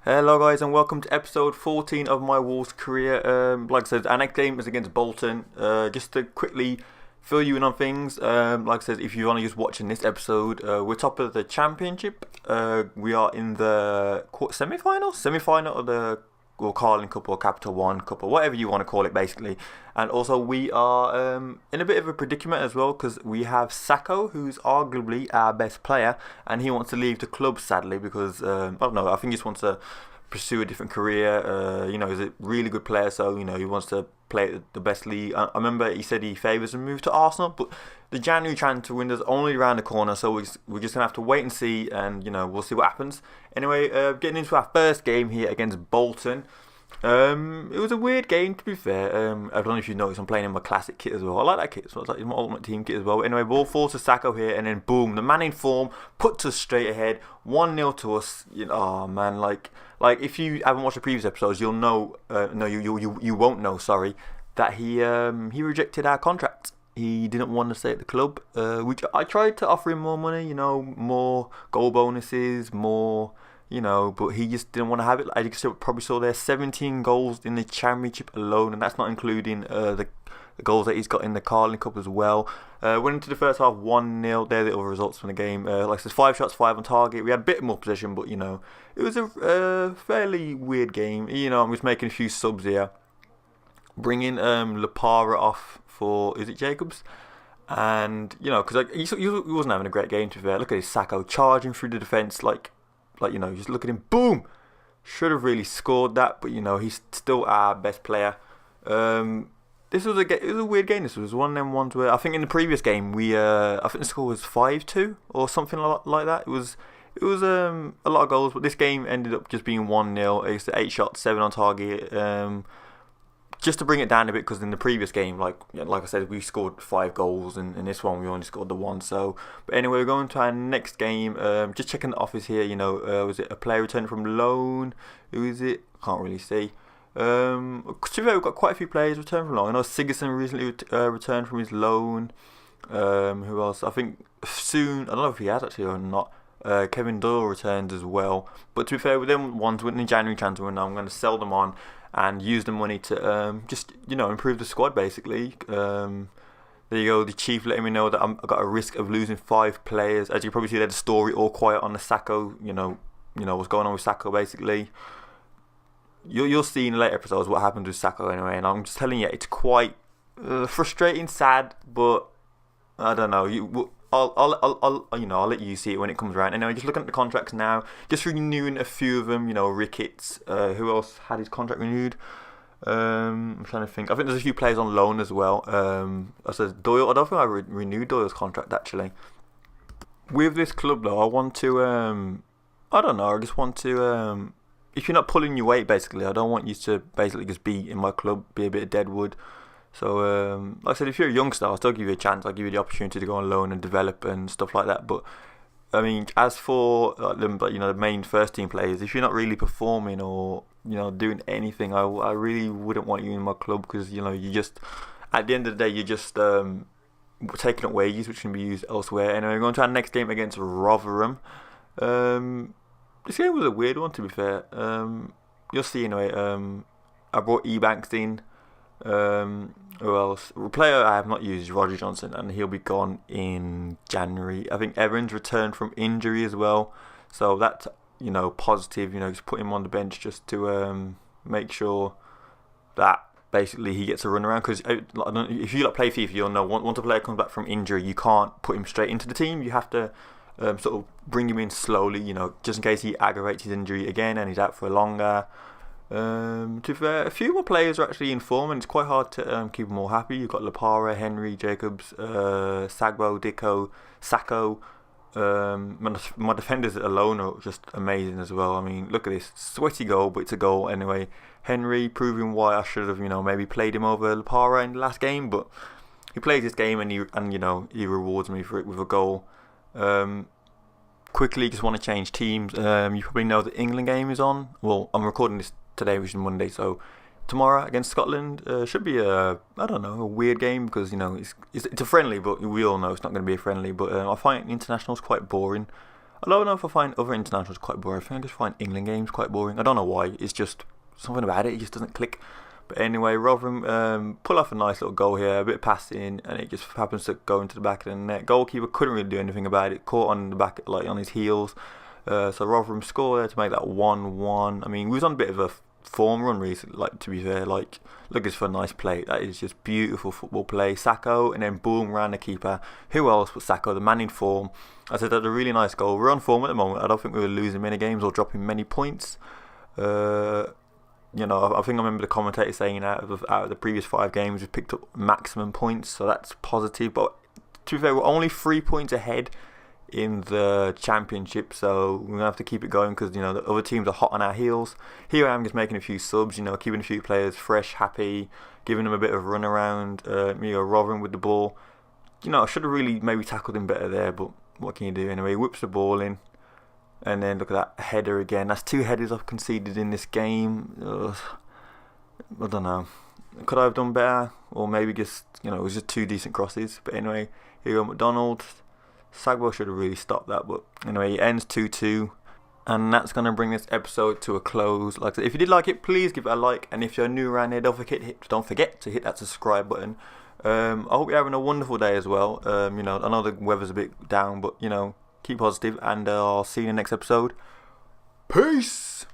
Hello guys and welcome to episode 14 of my Wolves career. Like I said, our next game is against Bolton. Just to quickly fill you in on things, like I said, if you're only just watching this episode, we're top of the championship. We are in the semi-final of the Carling Cup or Capital One Cup or whatever you want to call it basically. And also we are in a bit of a predicament as well because we have Sacco, who's arguably our best player, and he wants to leave the club sadly because I don't know, I think he just wants to pursue a different career. He's a really good player, so he wants to play at the best league. I remember he said he favours a move to Arsenal, but the January transfer window's only around the corner, so we're just gonna have to wait and see, and we'll see what happens. Anyway, getting into our first game here against Bolton. It was a weird game to be fair. I don't know if you noticed, I'm playing in my classic kit as well. I like that kit, so it's like my ultimate team kit as well. Anyway, ball falls to Sacco here, and then boom, the man in form puts us straight ahead, 1-0 to us. Oh man, like if you haven't watched the previous episodes, you'll know. You won't know. Sorry, that he rejected our contract. He didn't want to stay at the club. Which I tried to offer him more money, more goal bonuses, more. But he just didn't want to have it. As you probably saw there, 17 goals in the Championship alone, and that's not including the goals that he's got in the Carling Cup as well. Went into the first half 1-0. They're the other results from the game. Like I said, 5 shots, 5 on target. We had a bit more possession, but it was a fairly weird game. I'm just making a few subs here. Bringing Lapara off for, is it Jacobs? And, because he wasn't having a great game to be fair. Look at his Sacco charging through the defence, just look at him, boom! Should have really scored that, but he's still our best player. It was a weird game. This was one of them ones where I think in the previous game I think the score was 5-2 or something like that. It was a lot of goals, but this game ended up just being 1-0. It's 8 shots, 7 on target. Just to bring it down a bit, because in the previous game, like I said, we scored 5 goals, and in this one we only scored the 1. So, but anyway, we're going to our next game. Just checking the office here. Was it a player returned from loan? Who is it? Can't really see. To be fair, we've got quite a few players returned from loan. I know Sigurdsson recently returned from his loan. Who else? I think soon. I don't know if he has actually or not. Kevin Doyle returned as well. But to be fair, with them ones in the January transfer window, I'm going to sell them on and use the money to just improve the squad basically. There you go. The chief letting me know that I've got a risk of losing 5 players. As you probably see, there's a story all quiet on the Sacco. What's going on with Sacco basically. You'll see in later episodes what happened with Sacco anyway. And I'm just telling you, it's quite frustrating, sad, but I don't know. I'll let you see it when it comes around. Anyway, just looking at the contracts now, just renewing a few of them. Ricketts. Who else had his contract renewed? I'm trying to think. I think there's a few players on loan as well. I said Doyle. I don't think I renewed Doyle's contract actually. With this club though, I want to. I don't know. I just want to. If you're not pulling your weight, basically, I don't want you to basically just be in my club, be a bit of deadwood. So, like I said, if you're a youngster, I'll still give you a chance. I'll give you the opportunity to go on loan and develop and stuff like that. But, I mean, as for the main first team players, if you're not really performing or doing anything, I really wouldn't want you in my club because you just at the end of the day you're just taking up wages which can be used elsewhere. And we're going to our next game against Rotherham. This game was a weird one to be fair. You'll see anyway. I brought Ebanks in. Who else? A player I have not used is Roger Johnson, and he'll be gone in January. I think Evans returned from injury as well, so that's positive. Just put him on the bench just to make sure that basically he gets a run around. Because if you play FIFA, you'll know once a player comes back from injury, you can't put him straight into the team. You have to sort of bring him in slowly, just in case he aggravates his injury again and he's out for longer. To be fair, a few more players are actually in form, and it's quite hard to keep them all happy. You've got Lapara, Henry, Jacobs, Sagbo, Dicko, Sacco. My defenders alone are just amazing as well. I mean, look at this sweaty goal, but it's a goal anyway. Henry proving why I should have, maybe played him over Lapara in the last game, but he plays this game and he rewards me for it with a goal. Quickly, just want to change teams. You probably know the England game is on. Well, I'm recording this today, which is Monday, so tomorrow against Scotland should be a weird game because it's a friendly, but we all know it's not going to be a friendly. But I find internationals quite boring. I don't know if I find other internationals quite boring. I think I just find England games quite boring. I don't know why. It's just something about it. It just doesn't click. But anyway, Rotherham pull off a nice little goal here, a bit of passing, and it just happens to go into the back of the net. Goalkeeper couldn't really do anything about it. Caught on the back, like on his heels. So Rotherham score there to make that 1-1. I mean, we was on a bit of a form run recently. Like, to be fair, like looking for a nice play. That is just beautiful football play. Sacco, and then boom, round the keeper. Who else but Sacco, the man in form? I said that's a really nice goal. We're on form at the moment. I don't think we were losing many games or dropping many points. I think I remember the commentator saying out of the previous 5 games we've picked up maximum points, so that's positive. But to be fair, we're only 3 points ahead in the championship, so we're gonna have to keep it going because the other teams are hot on our heels. Here I am just making a few subs, keeping a few players fresh, happy, giving them a bit of run around. Rotherham with the ball. I should have really maybe tackled him better there, but what can you do anyway? He whips the ball in. And then look at that header again. That's 2 headers I've conceded in this game. I don't know. Could I have done better? Or maybe just, it was just 2 decent crosses. But anyway, here we go, McDonald. Sagbo should have really stopped that. But anyway, it ends 2-2. And that's going to bring this episode to a close. Like I said, if you did like it, please give it a like. And if you're new around here, don't forget to hit that subscribe button. I hope you're having a wonderful day as well. I know the weather's a bit down, but, keep positive, and I'll see you in the next episode. Peace!